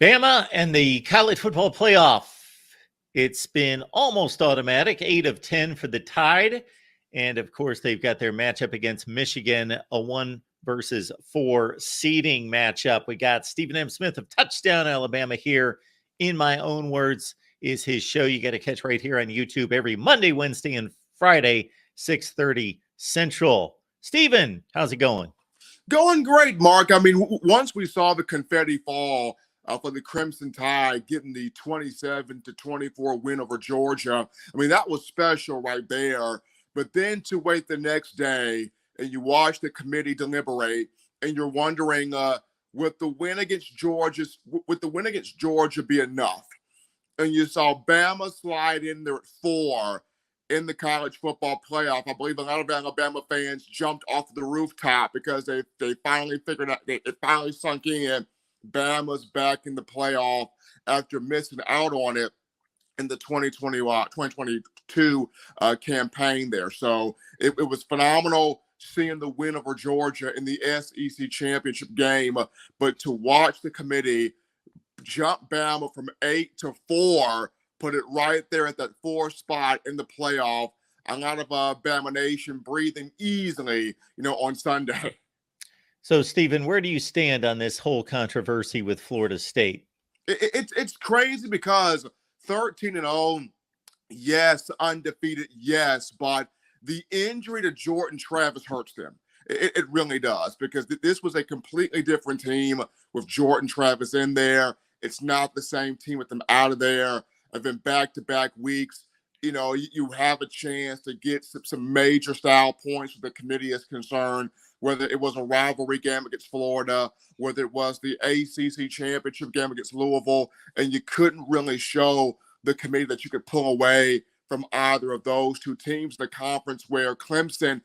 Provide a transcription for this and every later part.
Bama and the college football playoff. It's been almost automatic, 8 of 10 for the Tide. And of course, they've got their matchup against Michigan, a 1-4 seeding matchup. We got Stephen M. Smith of Touchdown Alabama here. In my own words, is his show. You got to catch right here on YouTube every Monday, Wednesday, and Friday, 6:30 Central. Stephen, how's it going? Going great, Mark. I mean, once we saw the confetti fall for the Crimson Tide getting the 27-24 win over Georgia, I mean, that was special right there. But then to wait the next day and you watch the committee deliberate and you're wondering, would the win against Georgia be enough? And you saw Bama slide in there at 4 in the college football playoff. I believe a lot of Alabama fans jumped off the rooftop because they finally figured out, it finally sunk in. Bama's back in the playoff after missing out on it in the 2022 campaign there. So it was phenomenal seeing the win over Georgia in the SEC championship game. But to watch the committee jump Bama from 8 to 4, put it right there at that 4 spot in the playoff. A lot of Bama Nation breathing easily, on Sunday. So, Stephen, where do you stand on this whole controversy with Florida State? It's crazy because 13-0, yes, undefeated, yes, but the injury to Jordan Travis hurts them. It really does, because this was a completely different team with Jordan Travis in there. It's not the same team with them out of there. I've been back-to-back weeks. You have a chance to get some major style points where the committee is concerned, whether it was a rivalry game against Florida, whether it was the ACC championship game against Louisville, and you couldn't really show the committee that you could pull away from either of those two teams. The conference where Clemson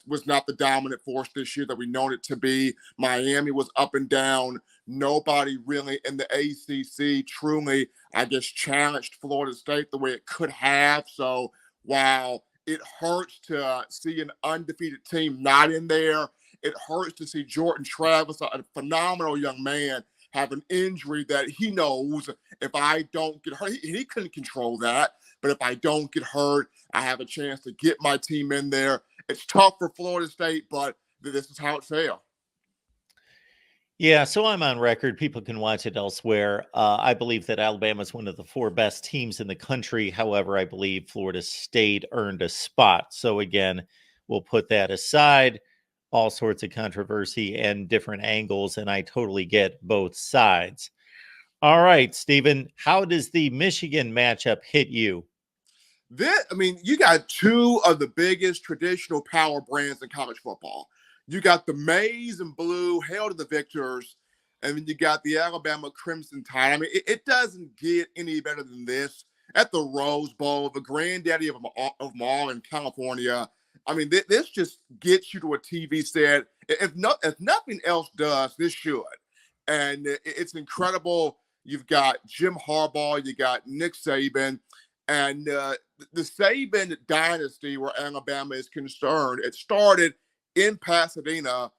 was not the dominant force this year that we known it to be. Miami was up and down. Nobody really in the ACC truly, I guess, challenged Florida State the way it could have. So while it hurts to see an undefeated team not in there, it hurts to see Jordan Travis, a phenomenal young man, have an injury that he knows if I don't get hurt, he couldn't control that. But if I don't get hurt, I have a chance to get my team in there. It's tough for Florida State, but this is how it failed. Yeah, so I'm on record. People can watch it elsewhere. I believe that Alabama is one of the 4 best teams in the country. However, I believe Florida State earned a spot. So again, we'll put that aside. All sorts of controversy and different angles, and I totally get both sides. All right, Stephen, how does the Michigan matchup hit you? You got 2 of the biggest traditional power brands in college football. You got the maize and blue, hail to the victors, and then you got the Alabama Crimson Tide. I mean, it doesn't get any better than this. At the Rose Bowl, the granddaddy of them all in California. I mean, this just gets you to a TV set. If nothing else does, this should. And it's incredible. You've got Jim Harbaugh, you got Nick Saban, and the Saban dynasty, where Alabama is concerned, it started in Pasadena,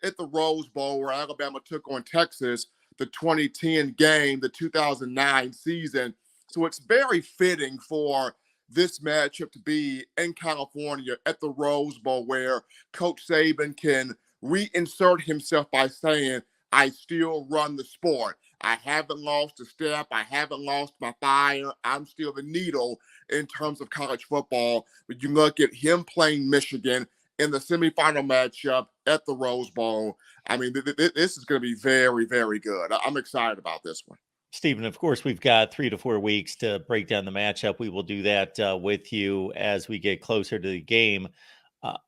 at the Rose Bowl, where Alabama took on Texas, the 2010 game, the 2009 season. So it's very fitting for this matchup to be in California at the Rose Bowl, where Coach Saban can reinsert himself by saying, I still run the sport. I haven't lost a step. I haven't lost my fire. I'm still the needle in terms of college football. But you look at him playing Michigan in the semifinal matchup at the Rose Bowl. I mean, this is going to be very, very good. I'm excited about this one. Stephen, of course, we've got 3 to 4 weeks to break down the matchup. We will do that with you as we get closer to the game.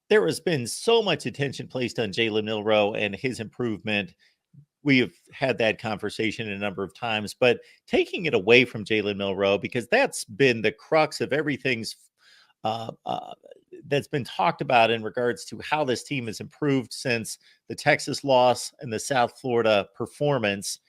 There has been so much attention placed on Jalen Milroe and his improvement. We have had that conversation a number of times, but taking it away from Jalen Milroe, because that's been the crux of everything's that's been talked about in regards to how this team has improved since the Texas loss and the South Florida performance.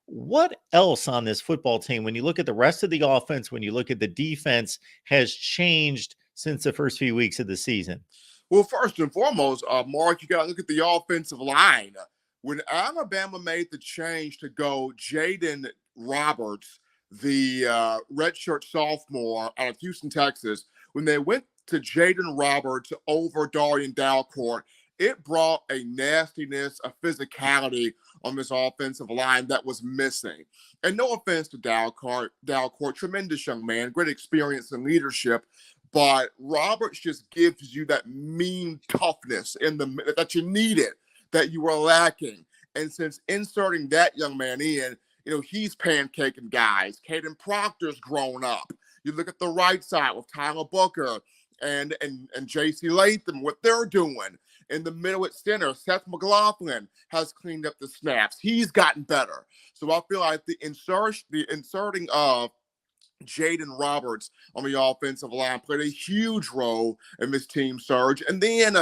What else on this football team, when you look at the rest of the offense, when you look at the defense, has changed since the first few weeks of the season? Well, first and foremost, Mark, you got to look at the offensive line. when Alabama made the change to go Jaden Roberts, the redshirt sophomore out of Houston, Texas, when they went to Jaden Roberts over Darian Dalcourt, it brought a nastiness, a physicality on this offensive line that was missing. And no offense to Dalcourt, tremendous young man, great experience and leadership, but Roberts just gives you that mean toughness that you needed, that you were lacking. And since inserting that young man in, he's pancaking guys. Caden Proctor's grown up. You look at the right side with Tyler Booker and J.C. Latham, what they're doing. In the middle at center, Seth McLaughlin has cleaned up the snaps. He's gotten better. So I feel like the inserting of Jaden Roberts on the offensive line played a huge role in this team surge. And then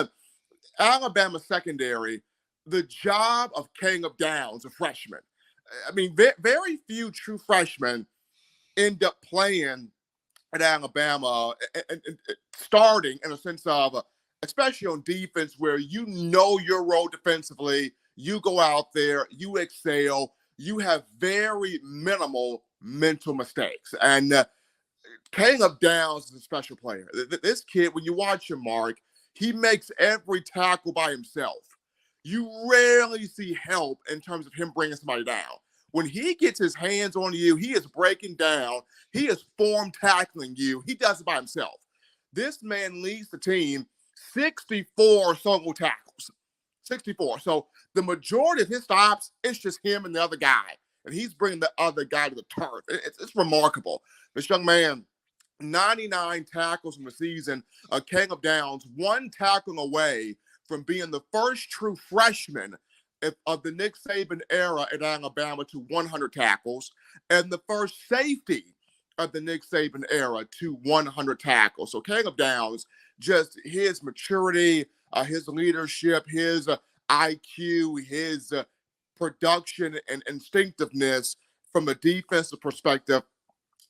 Alabama secondary, the job of Caleb Downs, a freshman. I mean, very few true freshmen end up playing at Alabama and starting in a sense of, especially on defense, where your role defensively, you go out there, you excel, you have very minimal mental mistakes. And Caleb Downs is a special player. This kid, when you watch him, Mark, he makes every tackle by himself. You rarely see help in terms of him bringing somebody down. When he gets his hands on you, he is breaking down. He is form tackling you. He does it by himself. This man leads the team 64 solo tackles. 64. So the majority of his stops, it's just him and the other guy. And he's bringing the other guy to the turf. It's remarkable. This young man, 99 tackles in the season. Caleb Downs, one tackling away from being the first true freshman of the Nick Saban era at Alabama to 100 tackles, and the first safety of the Nick Saban era to 100 tackles. So Caleb Downs, just his maturity, his leadership, his IQ, his production and instinctiveness from a defensive perspective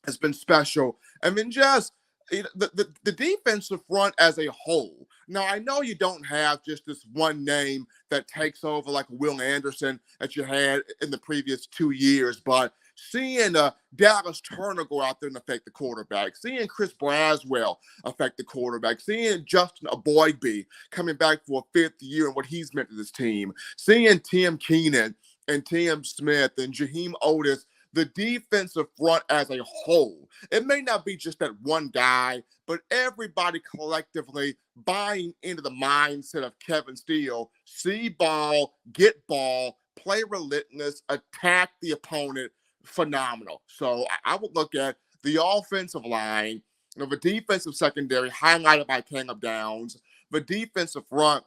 has been special. I mean, just the defensive front as a whole. Now, I know you don't have just this one name that takes over like Will Anderson that you had in the previous 2 years, but seeing Dallas Turner go out there and affect the quarterback, seeing Chris Braswell affect the quarterback, seeing Justin Aboigbe coming back for a 5th year and what he's meant to this team, seeing Tim Keenan and Tim Smith and Jaheim Otis, the defensive front as a whole. It may not be just that one guy, but everybody collectively buying into the mindset of Kevin Steele. See ball, get ball, play relentless, attack the opponent. Phenomenal. So I would look at the offensive line, the defensive secondary highlighted by Caleb Downs, the defensive front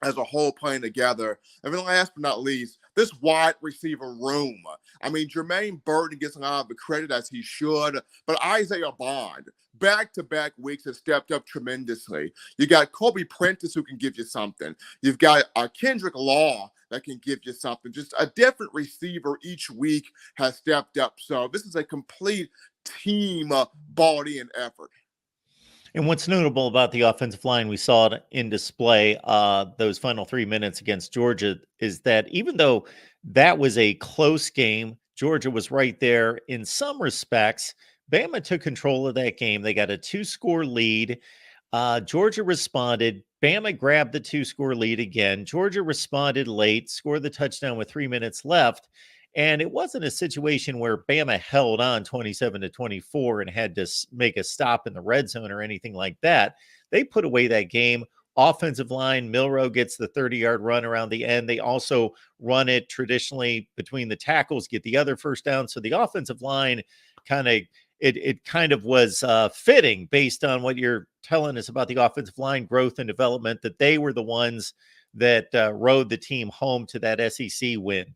as a whole playing together. And then last but not least, this wide receiver room. I mean, Jermaine Burton gets a lot of the credit as he should, but Isaiah Bond, back-to-back weeks, has stepped up tremendously. You got Kobe Prentice who can give you something. You've got Kendrick Law that can give you something. Just a different receiver each week has stepped up. So this is a complete team body and effort. And what's notable about the offensive line, we saw it in display those final 3 minutes against Georgia, is that even though that was a close game, Georgia was right there in some respects. Bama took control of that game. They got a 2-score lead. Georgia responded. Bama grabbed the 2-score lead again. Georgia responded late, scored the touchdown with 3 minutes left. And it wasn't a situation where Bama held on 27-24 and had to make a stop in the red zone or anything like that. They put away that game. Offensive line, Milroe gets the 30-yard run around the end. They also run it traditionally between the tackles, get the other first down. So the offensive line kind of was fitting based on what you're telling us about the offensive line growth and development, that they were the ones that rode the team home to that SEC win.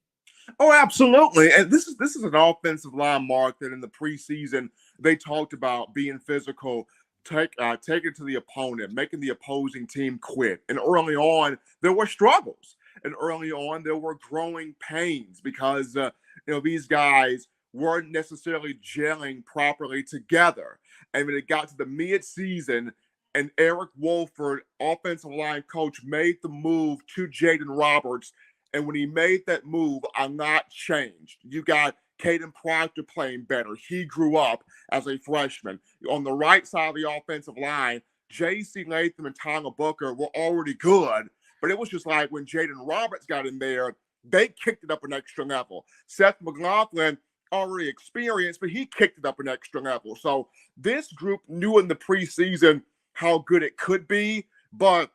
Oh, absolutely. And this is an offensive line, Mark, that in the preseason they talked about being physical, take it to the opponent, making the opposing team quit. And early on, there were struggles. And early on, there were growing pains because these guys weren't necessarily gelling properly together. And when it got to the mid-season, and Eric Wolford, offensive line coach, made the move to Jaden Roberts, And when he made that move, a lot changed. You got Caden Proctor playing better. He grew up as a freshman. On the right side of the offensive line, J.C. Latham and Tyler Booker were already good, but it was just like when Jaden Roberts got in there, they kicked it up an extra level. Seth McLaughlin, already experienced, but he kicked it up an extra level. So this group knew in the preseason how good it could be, but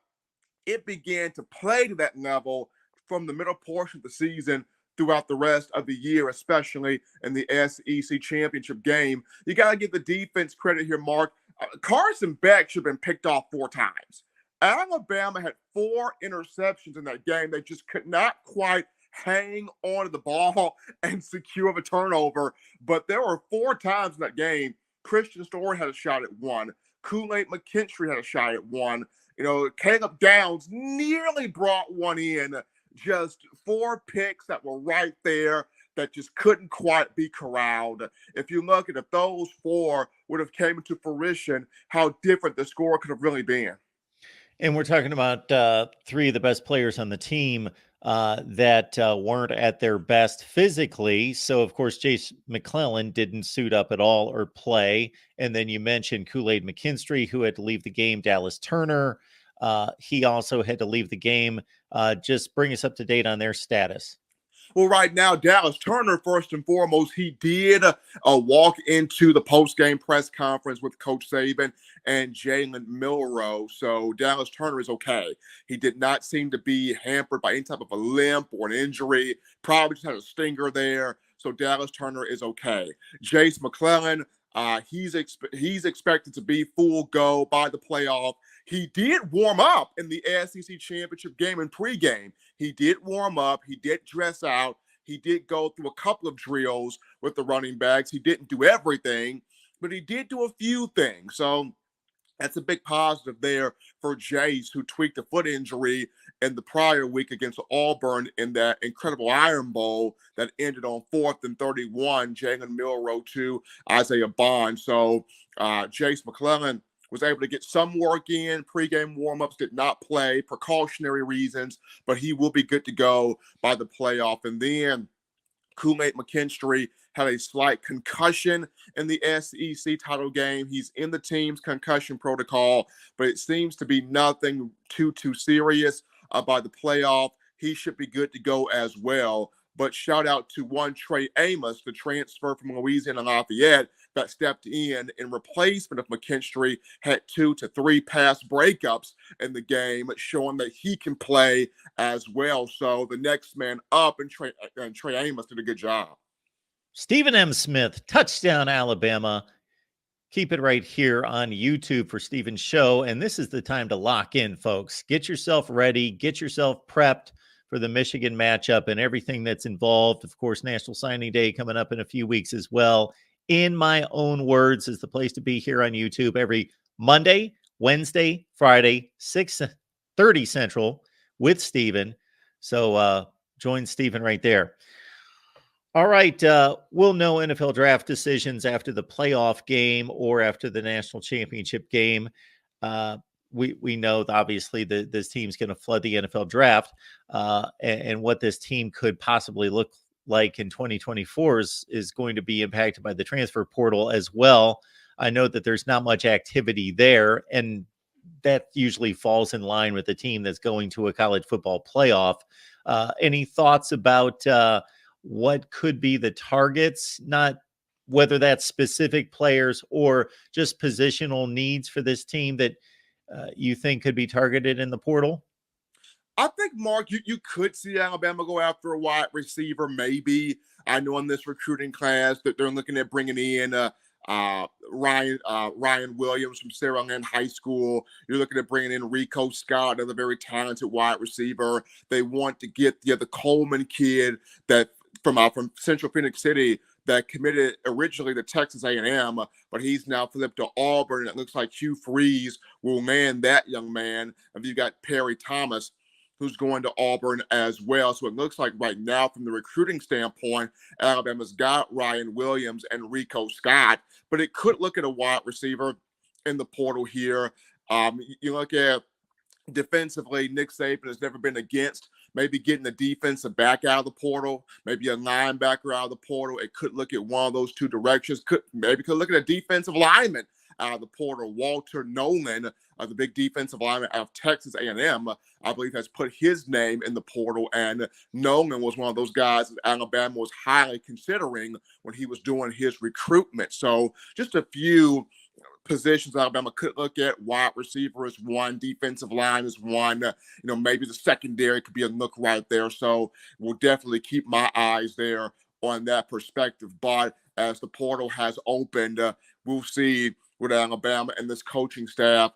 it began to play to that level from the middle portion of the season throughout the rest of the year, especially in the SEC championship game. You got to give the defense credit here, Mark. Carson Beck should have been picked off 4 times. Alabama had 4 interceptions in that game. They just could not quite hang on to the ball and secure the turnover. But there were 4 times in that game. Christian Story had a shot at 1. Kool-Aid McKinstry had a shot at 1. Caleb Downs nearly brought one in. Just 4 picks that were right there that just couldn't quite be corralled. If you look at if those 4 would have came into fruition, how different the score could have really been. And we're talking about 3 of the best players on the team that weren't at their best physically. So, of course, Jace McClellan didn't suit up at all or play. And then you mentioned Kool-Aid McKinstry, who had to leave the game. Dallas Turner, he also had to leave the game. Just bring us up to date on their status. Well, right now, Dallas Turner, first and foremost, he did walk into the post-game press conference with Coach Saban and Jalen Milroe. So Dallas Turner is okay. He did not seem to be hampered by any type of a limp or an injury. Probably just had a stinger there. So Dallas Turner is okay. Jace McClellan, he's expected to be full go by the playoff. He did warm up in the SEC championship game and pregame. He did warm up. He did dress out. He did go through a couple of drills with the running backs. He didn't do everything, but he did do a few things. So that's a big positive there for Jace, who tweaked a foot injury in the prior week against Auburn in that incredible Iron Bowl that ended on 4th and 31, Jalen Milroe to Isaiah Bond. So Jace McClellan was able to get some work in. Pre-game warm-ups, did not play, precautionary reasons, but he will be good to go by the playoff. And then Kool-Aid McKinstry had a slight concussion in the SEC title game. He's in the team's concussion protocol, but it seems to be nothing too serious by the playoff. He should be good to go as well. But shout out to one Trey Amos, the transfer from Louisiana Lafayette, that stepped in replacement of McKinstry, had 2 to 3 pass breakups in the game, showing that he can play as well. So the next man up, and Trey Amos did a good job. Stephen M. Smith, touchdown Alabama. Keep it right here on YouTube for Stephen's show. And this is the time to lock in, folks. Get yourself ready. Get yourself prepped for the Michigan matchup and everything that's involved. Of course, National Signing Day coming up in a few weeks as well. In My Own Words is the place to be here on YouTube every Monday, Wednesday, Friday, 6:30 Central with Stephen. So join Stephen right there. All right. We'll know NFL draft decisions after the playoff game or after the national championship game. We know obviously that this team's going to flood the NFL draft, and what this team could possibly look like in 2024 is going to be impacted by the transfer portal as well. I know that there's not much activity there, and that usually falls in line with the team that's going to a college football playoff. Any thoughts about what could be the targets, not whether that's specific players or just positional needs for this team that you think could be targeted in the portal? I think, Mark, you could see Alabama go after a wide receiver, maybe. I know in this recruiting class that they're looking at bringing in Ryan Williams from Sarah Lynn High School. You're looking at bringing in Rico Scott, another very talented wide receiver. They want to get the Coleman kid that from Central Phoenix City that committed originally to Texas A&M, but he's now flipped to Auburn. And it looks like Hugh Freeze will land that young man. And you've got Perry Thomas, who's going to Auburn as well. So it looks like right now, from the recruiting standpoint, Alabama's got Ryan Williams and Rico Scott, but it could look at a wide receiver in the portal here. You look at defensively, Nick Saban has never been against maybe getting a defensive back out of the portal, maybe a linebacker out of the portal. It could look at one of those two directions. Could look at a defensive lineman out of the portal. Walter Nolan, the big defensive lineman out of Texas A&M, I believe has put his name in the portal. And Nolan was one of those guys that Alabama was highly considering when he was doing his recruitment. So just a few positions Alabama could look at. Wide receiver is one, defensive line is one. Maybe the secondary could be a look right there. So we'll definitely keep my eyes there on that perspective. But as the portal has opened, we'll see what Alabama and this coaching staff,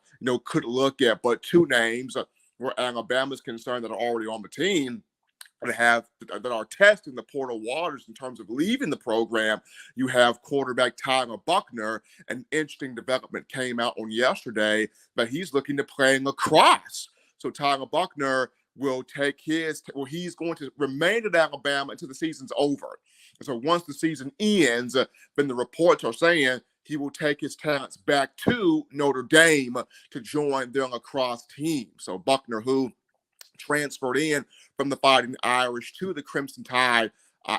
could look at. But two names where Alabama is concerned that are already on the team that are testing the portal waters in terms of leaving the program. You have quarterback Tyler Buckner. An interesting development came out on yesterday that he's looking to play lacrosse. So Tyler Buckner will he's going to remain at Alabama until the season's over. And so once the season ends, then the reports are saying he will take his talents back to Notre Dame to join their lacrosse team. So Buckner, who transferred in from the Fighting Irish to the Crimson Tide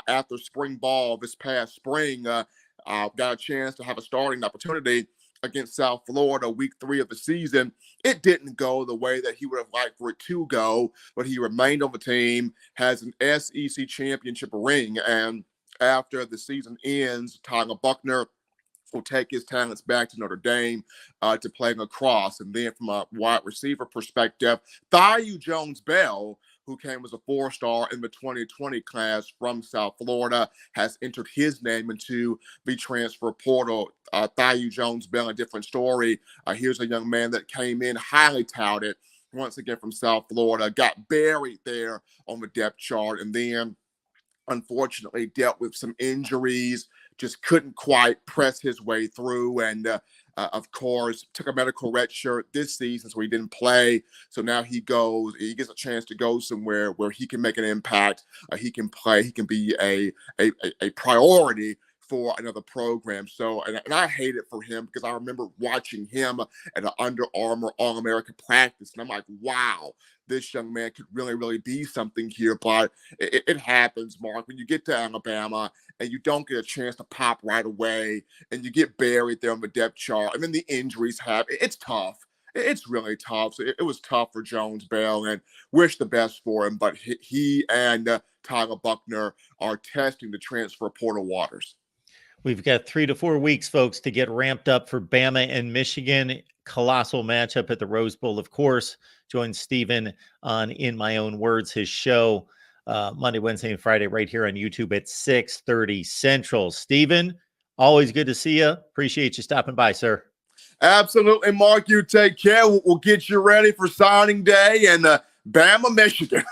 after spring ball this past spring, got a chance to have a starting opportunity against South Florida week 3 of the season. It didn't go the way that he would have liked for it to go, but he remained on the team, has an SEC championship ring, and after the season ends, Tyler Buckner will take his talents back to Notre Dame to play lacrosse. And then from a wide receiver perspective, Thaiu Jones-Bell, who came as a 4-star in the 2020 class from South Florida, has entered his name into the transfer portal. Thaiu Jones-Bell, a different story. Here's a young man that came in highly touted, once again from South Florida, got buried there on the depth chart, and then unfortunately dealt with some injuries, just couldn't quite press his way through, and of course took a medical red shirt this season, so he didn't play. So now he gets a chance to go somewhere where he can make an impact. He can play, he can be a priority for another program. So, and I hate it for him because I remember watching him at an Under Armour All-American practice, and I'm like, wow, this young man could really, really be something here. But it happens, Mark, when you get to Alabama and you don't get a chance to pop right away and you get buried there on the depth chart, and then the injuries happen. It's tough. It's really tough. So it was tough for Jones-Bell, and wish the best for him. But he and Tyler Buckner are testing the transfer portal waters. We've got 3 to 4 weeks, folks, to get ramped up for Bama and Michigan. Colossal matchup at the Rose Bowl, of course. Join Steven on In My Own Words, his show, Monday, Wednesday, and Friday right here on YouTube at 6:30 Central. Steven, always good to see you. Appreciate you stopping by, sir. Absolutely, Mark. You take care. We'll get you ready for signing day and Bama, Michigan.